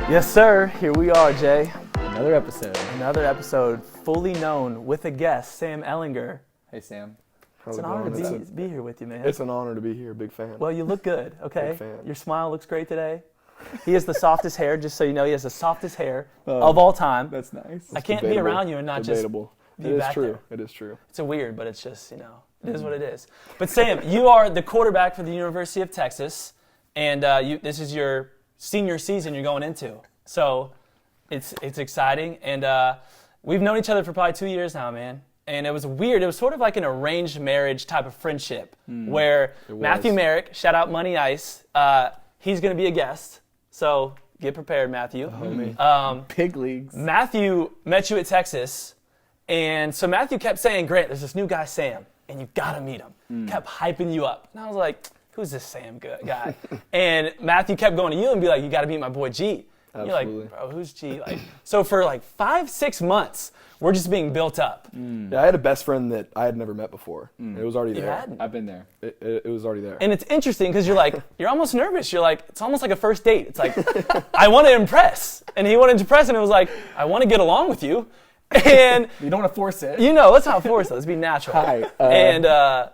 Yes, sir. Here we are, Jay. Another episode. Another episode, fully known, with a guest, Sam Ehlinger. Hey, Sam. It's an honor to be here with you, man. It's an honor to be here. Big fan. Well, you look good, okay? Big fan. Your smile looks great today. He has the softest hair, just so you know. He has the softest hair of all time. That's nice. I can't be around you and not Debatable. just be back there. It is true. It's a weird, but it's just, it is what it is. But Sam, you are the quarterback for the University of Texas, and this is your senior season you're going into. So it's exciting, and we've known each other for probably 2 years now, man. And it was weird. It was sort of like an arranged marriage type of friendship where Matthew Merrick, shout out Money Ice, he's going to be a guest. So get prepared, Matthew. Pig leagues. Matthew met you at Texas, and so Matthew kept saying, Grant, there's this new guy, Sam, and you got to meet him. Kept hyping you up. And I was like, who's this Sam guy? And Matthew kept going to you and be like, you got to meet my boy G. And you're like, bro, who's G? So for 5-6 months, we're just being built up. Yeah, I had a best friend that I had never met before. It was already there. You hadn't? I've been there. It was already there. And it's interesting because you're almost nervous. You're like, it's almost like a first date. It's like, I want to impress. And he wanted to impress, and it was like, I want to get along with you. And You don't want to force it. let's not force it. Let's be natural. Hi. But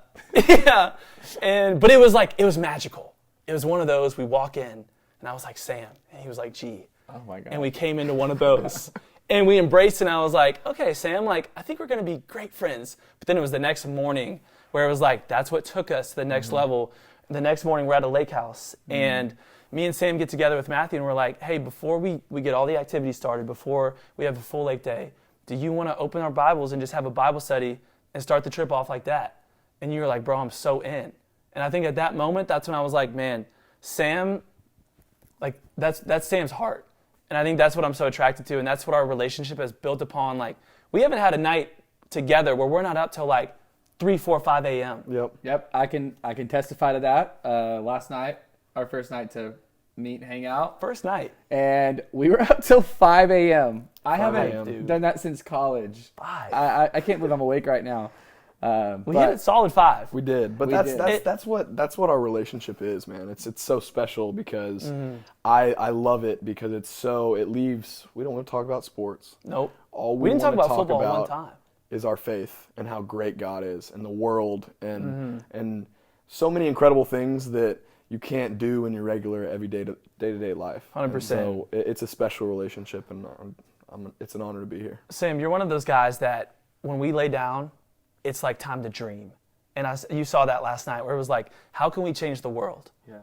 it was magical. It was one of those, we walk in, and I was like, Sam. And he was like, G. Oh, my God. And we came into one of those. And we embraced, and I was like, okay, Sam, I think we're going to be great friends. But then it was the next morning where it was like, that's what took us to the next level. The next morning, we're at a lake house, and me and Sam get together with Matthew, and we're like, hey, before we get all the activities started, before we have the full lake day, do you want to open our Bibles and just have a Bible study and start the trip off like that? And you were like, bro, I'm so in. And I think at that moment, that's when I was like, man, Sam, that's Sam's heart. And I think that's what I'm so attracted to, and that's what our relationship has built upon. We haven't had a night together where we're not up till 3, 4, 5 a.m. Yep. I can testify to that. Last night, our first night to meet and hang out. First night. And we were up till 5 a.m. I 5 haven't a.m. done that since college. 5. I can't believe I'm awake right now. We hit it solid 5. We did, but We did. that's what our relationship is, man. It's so special because I love it because it leaves. We don't want to talk about sports. Nope. All We didn't talk wanna about football one time. Is our faith and how great God is and the world and so many incredible things that you can't do in your regular everyday day-to-day life. 100%. And so it's a special relationship, and it's an honor to be here. Sam, you're one of those guys that when we lay down, it's like time to dream. And you saw that last night where it was like, how can we change the world? Yeah.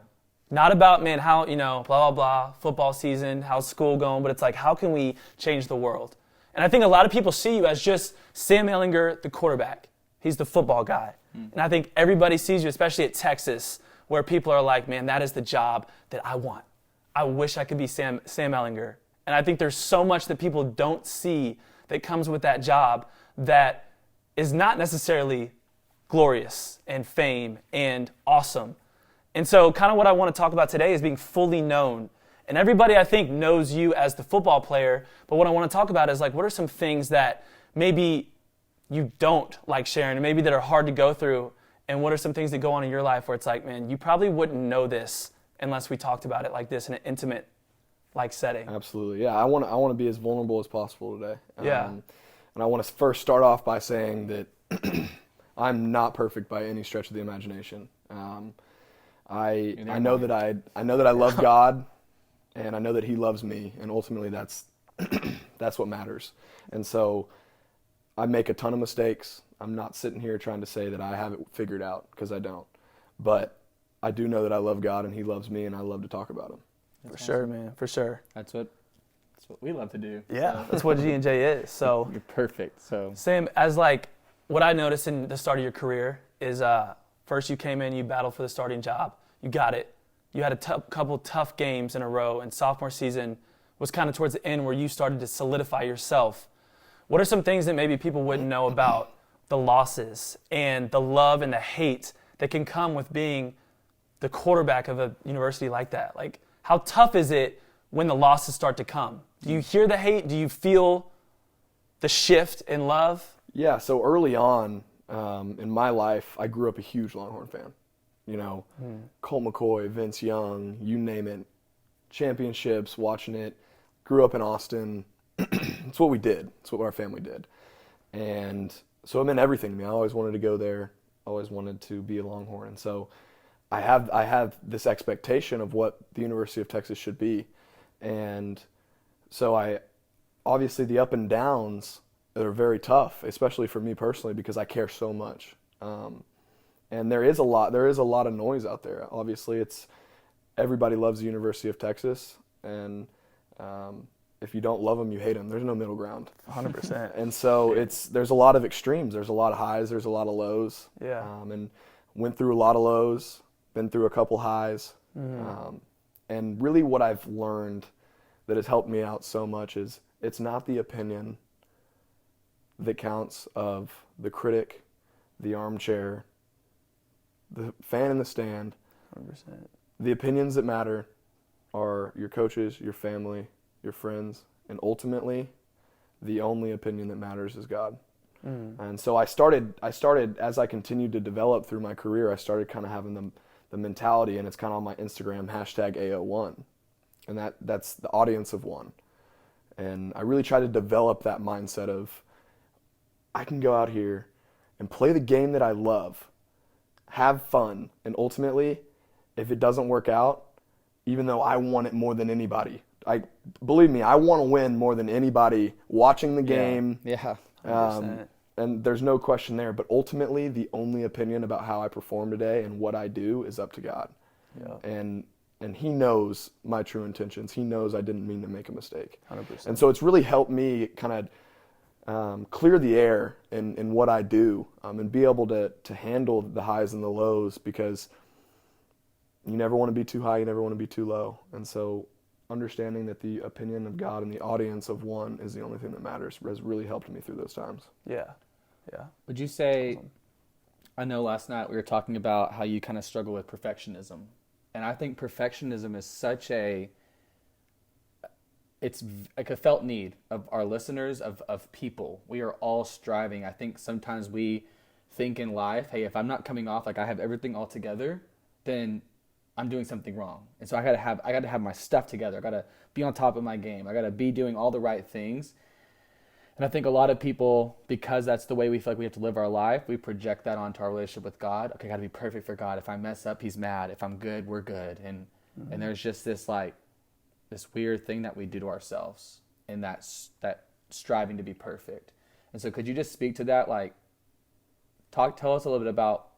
Not about, man, how, blah, blah, blah, football season, how's school going, but it's like, how can we change the world? And I think a lot of people see you as just Sam Ehlinger, the quarterback. He's the football guy. And I think everybody sees you, especially at Texas, where people are like, man, that is the job that I want. I wish I could be Sam Ehlinger. And I think there's so much that people don't see that comes with that job that is not necessarily glorious and fame and awesome. And so kind of what I want to talk about today is being fully known. And everybody, I think, knows you as the football player, but what I want to talk about is what are some things that maybe you don't like sharing and maybe that are hard to go through, and what are some things that go on in your life where it's like, man, you probably wouldn't know this unless we talked about it like this in an intimate setting. Absolutely, yeah. I want to be as vulnerable as possible today. Yeah. And I want to first start off by saying that I'm not perfect by any stretch of the imagination. I know that I love God, and I know that He loves me, and ultimately that's what matters. And so I make a ton of mistakes. I'm not sitting here trying to say that I have it figured out, because I don't. But I do know that I love God and He loves me, and I love to talk about Him. For sure, man. For sure. That's what we love to do. Yeah, that's what G&J is. So You're perfect. So Sam, as what I noticed in the start of your career is first you came in, you battled for the starting job. You got it. You had a couple tough games in a row, and sophomore season was kind of towards the end where you started to solidify yourself. What are some things that maybe people wouldn't know about the losses and the love and the hate that can come with being the quarterback of a university like that? How tough is it when the losses start to come? Do you hear the hate? Do you feel the shift in love? Yeah, so early on in my life, I grew up a huge Longhorn fan. Colt McCoy, Vince Young, you name it, championships, watching it. grew up in Austin. It's what we did. It's what our family did. And so it meant everything to me. I always wanted to go there. Always wanted to be a Longhorn. And so I have this expectation of what the University of Texas should be. And so obviously the up and downs are very tough, especially for me personally, because I care so much. And there is a lot of noise out there. Obviously everybody loves the University of Texas, and if you don't love them, you hate them. There's no middle ground. 100%. And so there's a lot of extremes. There's a lot of highs. There's a lot of lows. Yeah. And went through a lot of lows, been through a couple highs. And really what I've learned that has helped me out so much is it's not the opinion that counts of the critic, the armchair, the fan in the stand. 100%. The opinions that matter are your coaches, your family, your friends, and ultimately, the only opinion that matters is God. And so I started as I continued to develop through my career, I started kind of having the mentality, and it's kind of on my Instagram, #AO1, and that's the audience of one. And I really try to develop that mindset of, I can go out here and play the game that I love, have fun, and ultimately, if it doesn't work out, even though I want it more than anybody, believe me, I want to win more than anybody watching the game. Yeah. And there's no question there. But ultimately, the only opinion about how I perform today and what I do is up to God. Yeah. And He knows my true intentions. He knows I didn't mean to make a mistake. 100%. And so it's really helped me kind of clear the air in what I do, and be able to handle the highs and the lows, because you never want to be too high, you never want to be too low. And so understanding that the opinion of God and the audience of one is the only thing that matters has really helped me through those times. Yeah. Yeah. Would you say, I know last night we were talking about how you kind of struggle with perfectionism. And I think perfectionism is it's like a felt need of our listeners, of people. We are all striving. I think sometimes we think in life, hey, if I'm not coming off like I have everything all together, then I'm doing something wrong. And so I got to have my stuff together. I got to be on top of my game. I got to be doing all the right things. And I think a lot of people, because that's the way we feel like we have to live our life, we project that onto our relationship with God. Okay, I got to be perfect for God. If I mess up, He's mad. If I'm good, we're good. And there's just this weird thing that we do to ourselves, and that striving to be perfect. And so could you just speak to that? Tell us a little bit about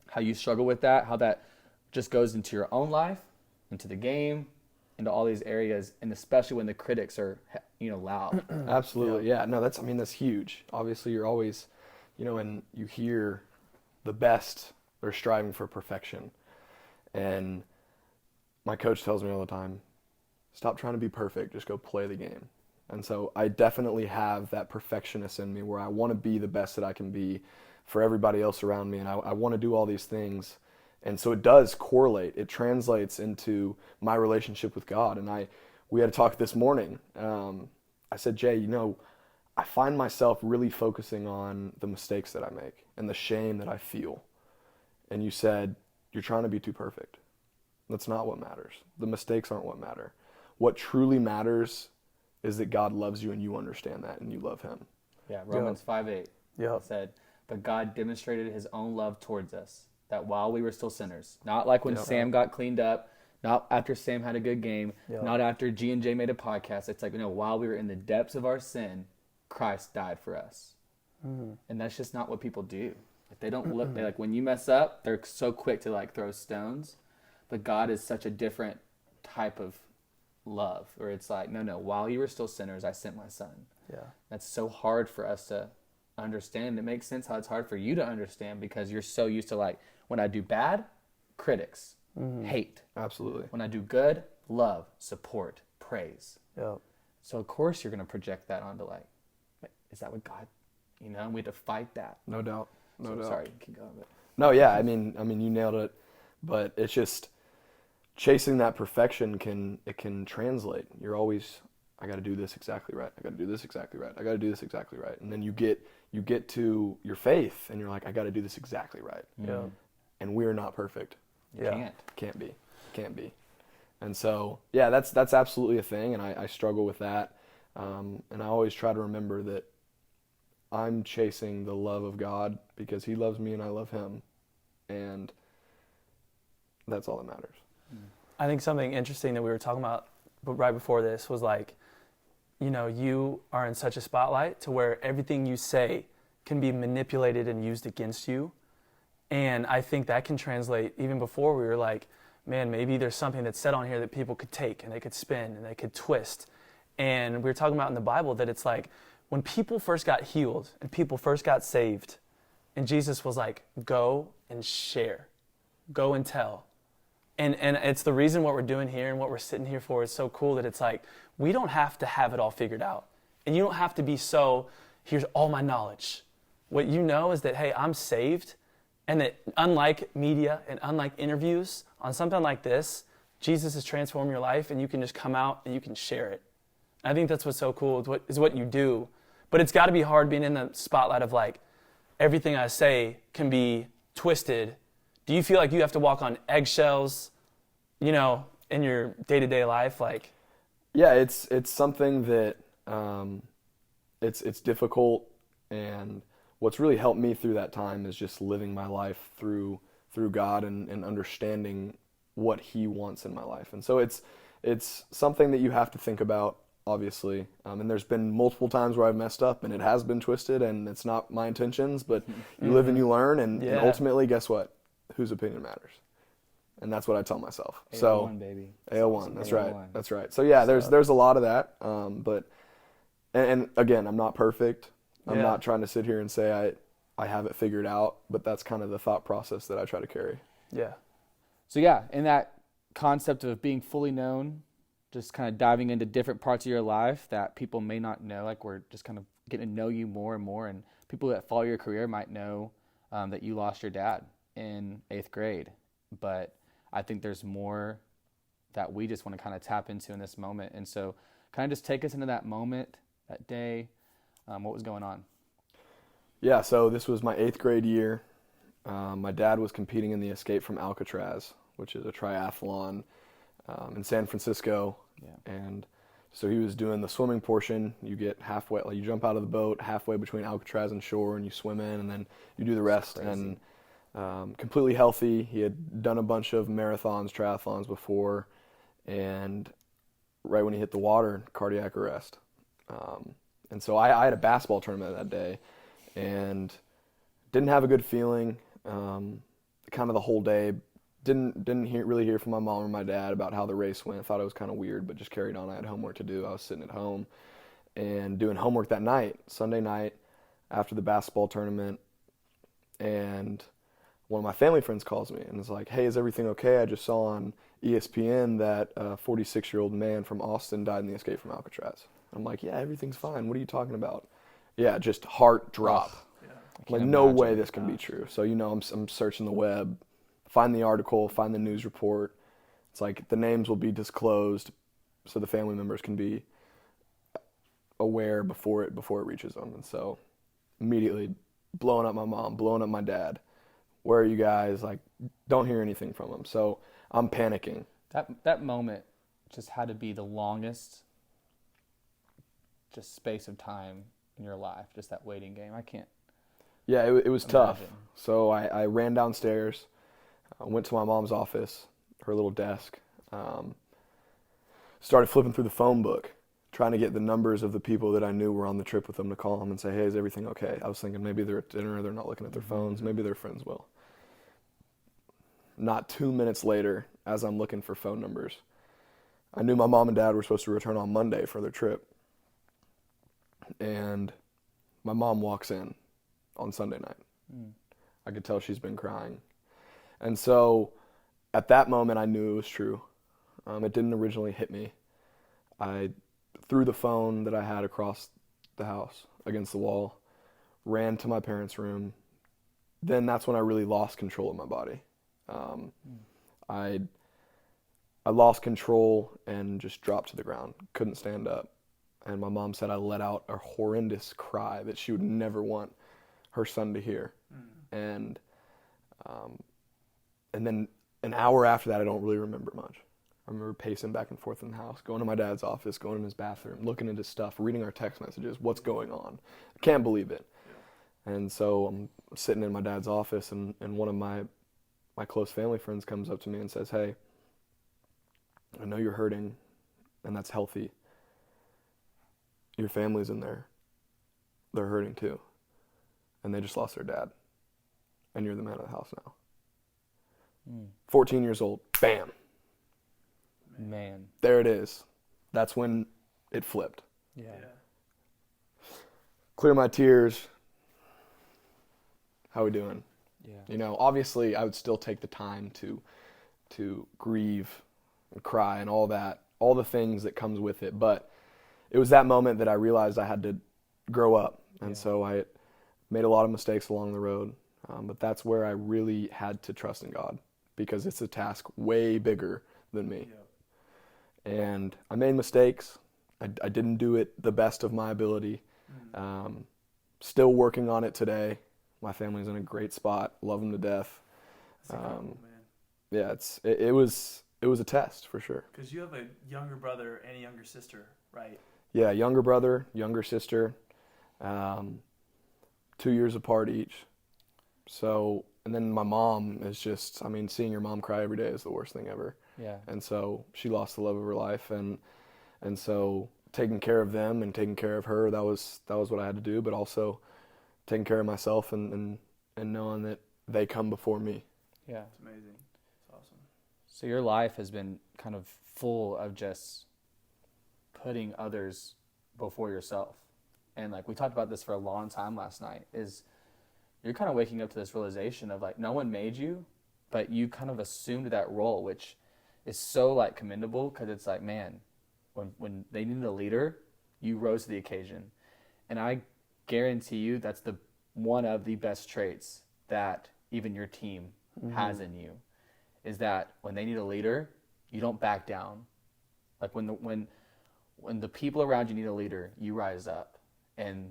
how you struggle with that, how that just goes into your own life, into the game, into all these areas, and especially when the critics are, loud. Absolutely, yeah. No, that's huge. Obviously, you're always, and you hear the best, they're striving for perfection. And my coach tells me all the time, stop trying to be perfect, just go play the game. And so I definitely have that perfectionist in me where I want to be the best that I can be for everybody else around me, and I want to do all these things. And so it does correlate. It translates into my relationship with God. And we had a talk this morning. I said, Jay, I find myself really focusing on the mistakes that I make and the shame that I feel. And you said, you're trying to be too perfect. That's not what matters. The mistakes aren't what matter. What truly matters is that God loves you and you understand that and you love Him. Yeah, Romans 5:8 said, but God demonstrated His own love towards us, that while we were still sinners, not like when Sam got cleaned up, not after Sam had a good game, not after G&J made a podcast. It's like, while we were in the depths of our sin, Christ died for us. And that's just not what people do. If they don't look, when you mess up, they're so quick to throw stones. But God is such a different type of love, where it's like, no, while you were still sinners, I sent my son. Yeah. That's so hard for us to understand. It makes sense how it's hard for you to understand, because you're so used to when I do bad, critics, hate. Absolutely. When I do good, love, support, praise. Yeah. So of course you're going to project that onto is that what God, we have to fight that. No doubt. No doubt. Sorry, keep going. But. No, yeah, I mean you nailed it, but it's just chasing that perfection can translate. You're always, I got to do this exactly right. I got to do this exactly right. I got to do this exactly right. And then you get to your faith and you're like, I got to do this exactly right. Yeah. And we're not perfect. Yeah. Can't be. And so, yeah, that's absolutely a thing, and I struggle with that. And I always try to remember that I'm chasing the love of God because he loves me and I love him. And that's all that matters. I think something interesting that we were talking about right before this was like, you are in such a spotlight to where everything you say can be manipulated and used against you. And I think that can translate even before we were like, man, maybe there's something that's said on here that people could take and they could spin and they could twist. And we were talking about in the Bible that it's like when people first got healed and people first got saved, and Jesus was like, go and share, go and tell. And it's the reason what we're doing here and what we're sitting here for is so cool that it's like, we don't have to have it all figured out. And you don't have to be so, here's all my knowledge. What you know is that, hey, I'm saved. And that unlike media and unlike interviews, on something like this, Jesus has transformed your life and you can just come out and you can share it. I think that's what's so cool is what you do. But it's got to be hard being in the spotlight of like, everything I say can be twisted. Do you feel like you have to walk on eggshells, in your day-to-day life? Like, yeah, it's something that it's difficult, and what's really helped me through that time is just living my life through God and understanding what he wants in my life. And so it's something that you have to think about, obviously. And there's been multiple times where I've messed up and it has been twisted and it's not my intentions, but you live and you learn. And ultimately, guess what? Whose opinion matters? And that's what I tell myself. AO1, so baby. AO1, that's AO1. right. That's right. So yeah, there's a lot of that. But again, I'm not perfect. I'm not trying to sit here and say I have it figured out, but that's kind of the thought process that I try to carry. Yeah. So yeah, in that concept of being fully known, just kind of diving into different parts of your life that people may not know, like we're just kind of getting to know you more and more, and people that follow your career might know that you lost your dad in 8th grade, but I think there's more that we just want to kind of tap into in this moment. And so kind of just take us into that moment, that day, what was going on? Yeah, so this was my 8th grade year. My dad was competing in the Escape from Alcatraz, which is a triathlon in San Francisco. Yeah. And so he was doing the swimming portion. You get halfway, like you jump out of the boat halfway between Alcatraz and shore, and you swim in, and then you do the rest. And completely healthy. He had done a bunch of marathons, triathlons before, and right when he hit the water, cardiac arrest. And so I had a basketball tournament that day, and didn't have a good feeling. Kind of the whole day, didn't really hear from my mom or my dad about how the race went. Thought it was kind of weird, but just carried on. I had homework to do. I was sitting at home and doing homework that night, Sunday night, after the basketball tournament, and one of my family friends calls me and is like, hey, is everything okay? I just saw on ESPN that a 46-year-old man from Austin died in the Escape from Alcatraz. I'm like, yeah, everything's fine. What are you talking about? Yeah, just heart drop. Like, no way this can be true. So, I'm searching the web, find the article, find the news report. It's like the names will be disclosed so the family members can be aware before it reaches them. And so immediately blowing up my mom, blowing up my dad. Where are you guys? Like, don't hear anything from them. So I'm panicking. That moment just had to be the longest just space of time in your life, just that waiting game. I can't. Yeah, it was imagine. tough. So I ran downstairs, went to my mom's office, her little desk, started flipping through the phone book, trying to get the numbers of the people that I knew were on the trip with them to call them and say, hey, is everything okay? I was thinking maybe they're at dinner, they're not looking at their phones, maybe their friends will. Not 2 minutes later, as I'm looking for phone numbers, I knew my mom and dad were supposed to return on Monday for their trip. And my mom walks in on Sunday night. I could tell she's been crying. And so at that moment, I knew it was true. It didn't originally hit me. I threw the phone that I had across the house against the wall, ran to my parents' room. Then that's when I really lost control of my body. I lost control and just dropped to the ground, couldn't stand up. And my mom said I let out a horrendous cry that she would never want her son to hear. And then an hour after that, I don't really remember much. I remember pacing back and forth in the house, going to my dad's office, going in his bathroom, looking into stuff, reading our text messages, what's going on. I can't believe it. Yeah. And so I'm sitting in my dad's office, and one of my close family friends comes up to me and says, "Hey, I know you're hurting, and that's healthy. Your family's in there. They're hurting too. And they just lost their dad. And you're the man of the house now." 14 years old, bam. Man. There it is. That's when it flipped. Yeah. Clear my tears. How we doing? Yeah. You know, obviously I would still take the time to grieve and cry and all that, all the things that comes with it. But it was that moment that I realized I had to grow up. And so I made a lot of mistakes along the road. But that's where I really had to trust in God, because it's a task way bigger than me. Yeah. And I made mistakes. I didn't do it the best of my ability. Still working on it today. My family's in a great spot. Love them to death. That's incredible, man. Yeah, it was a test for sure. Because you have a younger brother and a younger sister, right? Yeah, younger brother, younger sister, 2 years apart each. So, and then my mom is just, I mean, seeing your mom cry every day is the worst thing ever. Yeah. And so she lost the love of her life, and so taking care of them and taking care of her, that was what I had to do, but also taking care of myself and knowing that they come before me. Yeah. It's amazing. It's awesome. So your life has been kind of full of just putting others before yourself. And like we talked about this for a long time last night, is you're kind of waking up to this realization of like, no one made you, but you kind of assumed that role, which is so like commendable, because it's like, man, when they needed a leader, you rose to the occasion. And I guarantee you that's one of the best traits that even your team has in you, is that when they need a leader, you don't back down. Like when the people around you need a leader, you rise up. And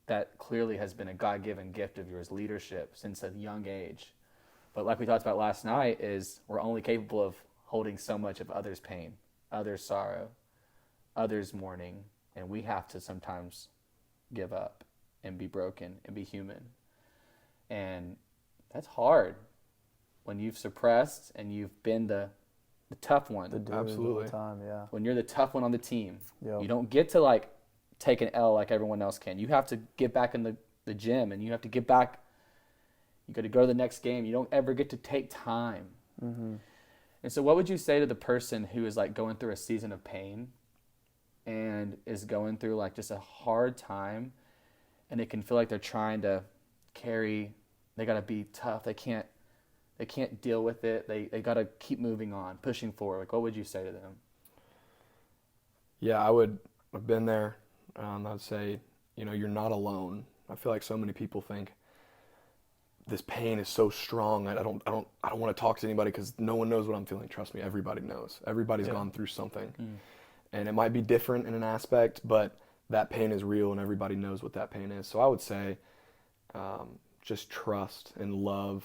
that clearly has been a God-given gift of yours, leadership, since a young age. But like we talked about last night, is we're only capable of holding so much of others' pain, others' sorrow, others' mourning, and we have to sometimes give up and be broken and be human. And that's hard when you've suppressed and you've been the tough one. Absolutely. Time, yeah. When you're the tough one on the team, Yep. You don't get to like take an L like everyone else can. You have to get back in the gym, and you have to get back. You got to go to the next game. You don't ever get to take time. Mm-hmm. And so what would you say to the person who is like going through a season of pain and is going through like just a hard time, and it can feel like they're trying to they got to be tough. They can't deal with it. They got to keep moving on, pushing forward. Like, what would you say to them? Yeah, I've been there. I'd say, you're not alone. I feel like so many people think this pain is so strong. I don't want to talk to anybody because no one knows what I'm feeling. Trust me, everybody knows. Everybody's gone through something. And it might be different in an aspect, but that pain is real and everybody knows what that pain is. So I would say just trust and love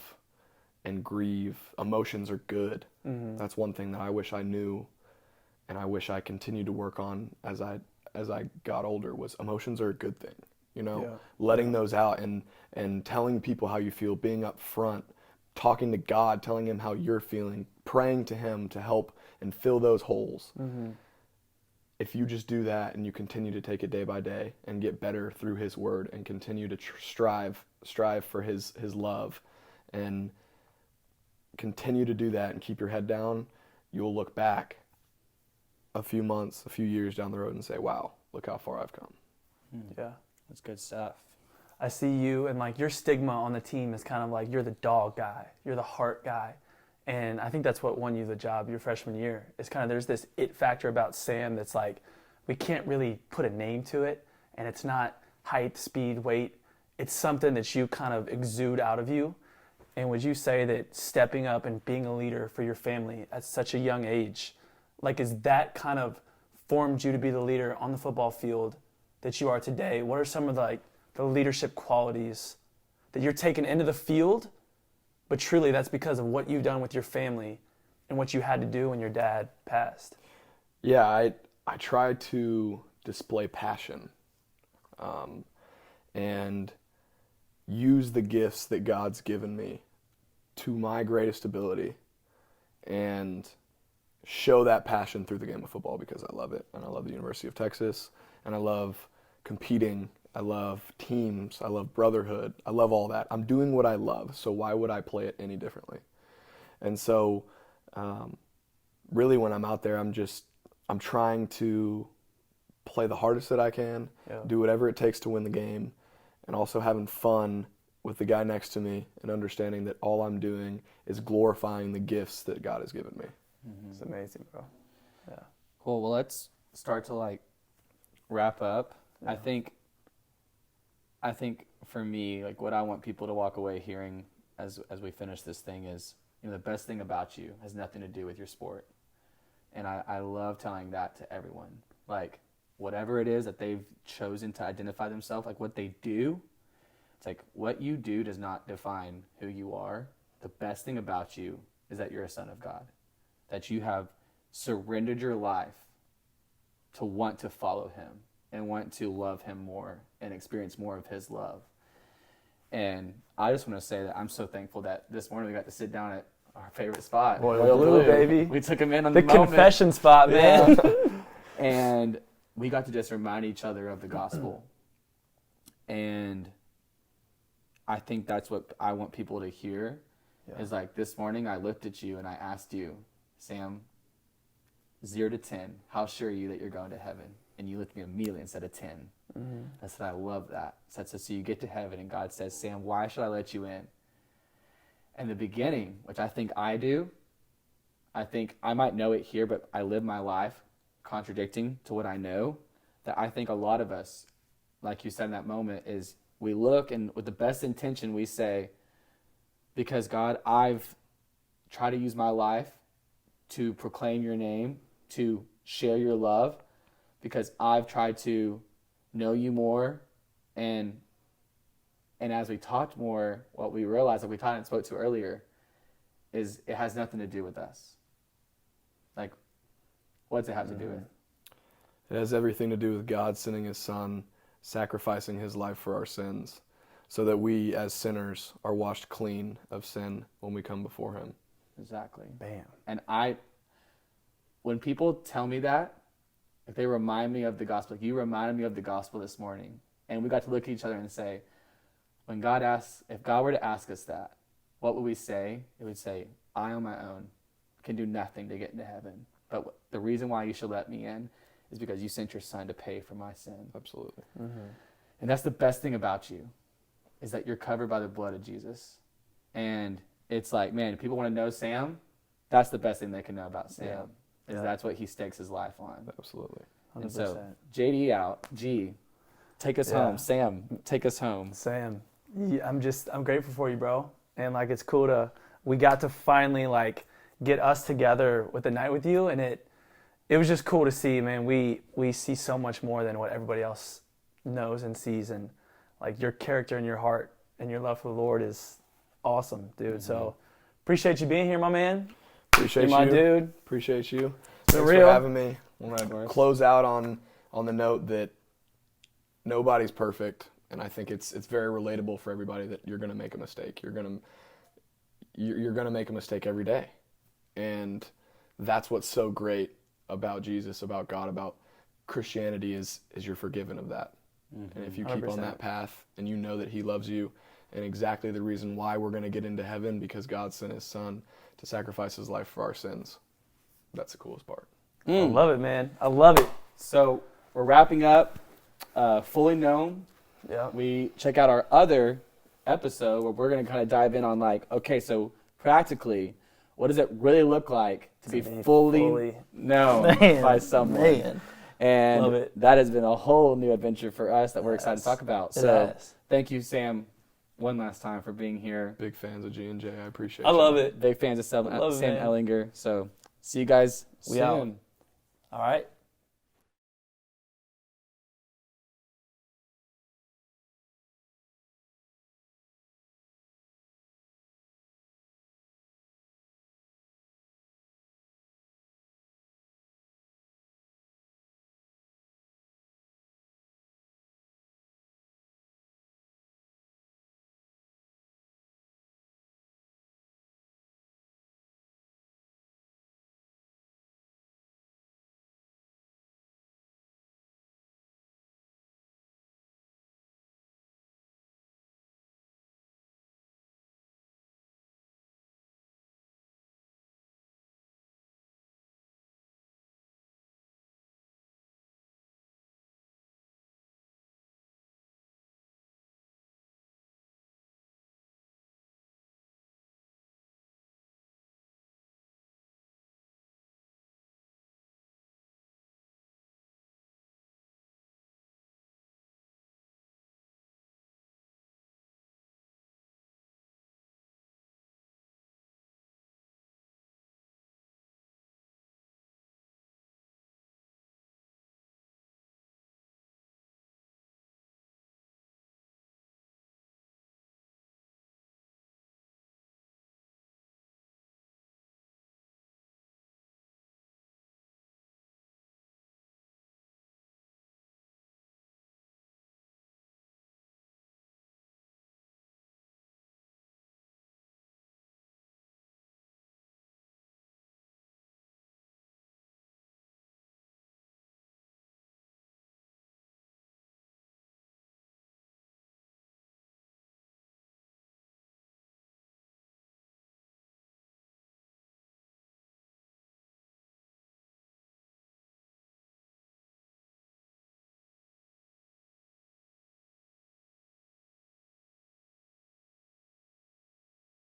and grieve. Emotions are good. Mm-hmm. That's one thing that I wish I knew, and I wish I continued to work on as I got older, was emotions are a good thing. Letting those out and telling people how you feel, being up front, talking to God, telling him how you're feeling, praying to him to help and fill those holes. Mm-hmm. If you just do that and you continue to take it day by day and get better through his word and continue to strive for his love and continue to do that and keep your head down, you'll look back a few months, a few years down the road and say, wow, look how far I've come. Yeah. That's good stuff. I see you, and like your stigma on the team is kind of like you're the dog guy, you're the heart guy. And I think that's what won you the job your freshman year. It's kind of, there's this it factor about Sam that's like, we can't really put a name to it, and it's not height, speed, weight. It's something that you kind of exude out of you. And would you say that stepping up and being a leader for your family at such a young age, like, is that kind of formed you to be the leader on the football field that you are today? What are some of the leadership qualities that you're taking into the field, but truly that's because of what you've done with your family and what you had to do when your dad passed? Yeah, I try to display passion, and use the gifts that God's given me to my greatest ability, and show that passion through the game of football because I love it, and I love the University of Texas, and I love competing. I love teams. I love brotherhood. I love all that. I'm doing what I love, so why would I play it any differently? And so, really, when I'm out there, I'm trying to play the hardest that I can, do whatever it takes to win the game, and also having fun with the guy next to me and understanding that all I'm doing is glorifying the gifts that God has given me. Mm-hmm. It's amazing, bro. Yeah. Cool. Well, let's start to wrap up. Yeah. I think for me, what I want people to walk away hearing as we finish this thing is, the best thing about you has nothing to do with your sport. And I love telling that to everyone. Whatever it is that they've chosen to identify themselves, what they do, it's what you do does not define who you are. The best thing about you is that you're a son of God, that you have surrendered your life to want to follow him and want to love him more and experience more of his love. And I just want to say that I'm so thankful that this morning we got to sit down at our favorite spot. Royal Blue, baby. We took him in on the confession spot, man. Yeah. And we got to just remind each other of the gospel. And I think that's what I want people to hear is this morning I looked at you and I asked you, Sam, 0 to 10, how sure are you that you're going to heaven? And you looked at me immediately and said a 10. Mm-hmm. I said, I love that. I said, so you get to heaven and God says, Sam, why should I let you in? And the beginning, which I think I do, I think I might know it here, but I live my life contradicting to what I know, that I think a lot of us, like you said in that moment, is we look and with the best intention we say, because God, I've tried to use my life to proclaim your name, to share your love, because I've tried to know you more. And as we talked more, what we realized, like we taught and spoke to earlier, is it has nothing to do with us. What does it have to do with? It has everything to do with God sending his son, sacrificing his life for our sins, so that we as sinners are washed clean of sin when we come before him. Exactly. Bam. And when people tell me that, if they remind me of the gospel, you reminded me of the gospel this morning, and we got to look at each other and say, if God were to ask us that, what would we say? It would say, I on my own can do nothing to get into heaven. But the reason why you should let me in is because you sent your son to pay for my sin. Absolutely. Mm-hmm. And that's the best thing about you, is that you're covered by the blood of Jesus. And it's man, if people want to know Sam, that's the best thing they can know about Sam, that's what he stakes his life on. Absolutely. 100%. And so, JD out. G, take us home. Sam, take us home. Sam, I'm grateful for you, bro. And it's cool we got to finally get us together with the night with you, and it was just cool to see, man. We see so much more than what everybody else knows and sees, and your character and your heart and your love for the Lord is awesome, dude. Mm-hmm. So appreciate you being here, my man. Appreciate you, my dude. Appreciate you. Thanks for having me. I want to close out on the note that nobody's perfect, and I think it's very relatable for everybody that you're going to make a mistake. You're going to make a mistake every day. And that's what's so great about Jesus, about God, about Christianity is you're forgiven of that. Mm-hmm. And if you keep 100%. On that path and you know that he loves you, and exactly the reason why we're going to get into heaven, because God sent his son to sacrifice his life for our sins. That's the coolest part. I love it, man. I love it. So we're wrapping up Fully Known. Yeah. We check out our other episode where we're going to kind of dive in on okay, so practically, what does it really look like to be fully known by someone? Man. And love it. That has been a whole new adventure for us that we're excited to talk about. So thank you, Sam, one last time for being here. Big fans of G&J. I appreciate it. I love it. Big fans of Sam Ehlinger. So see you guys soon. All right.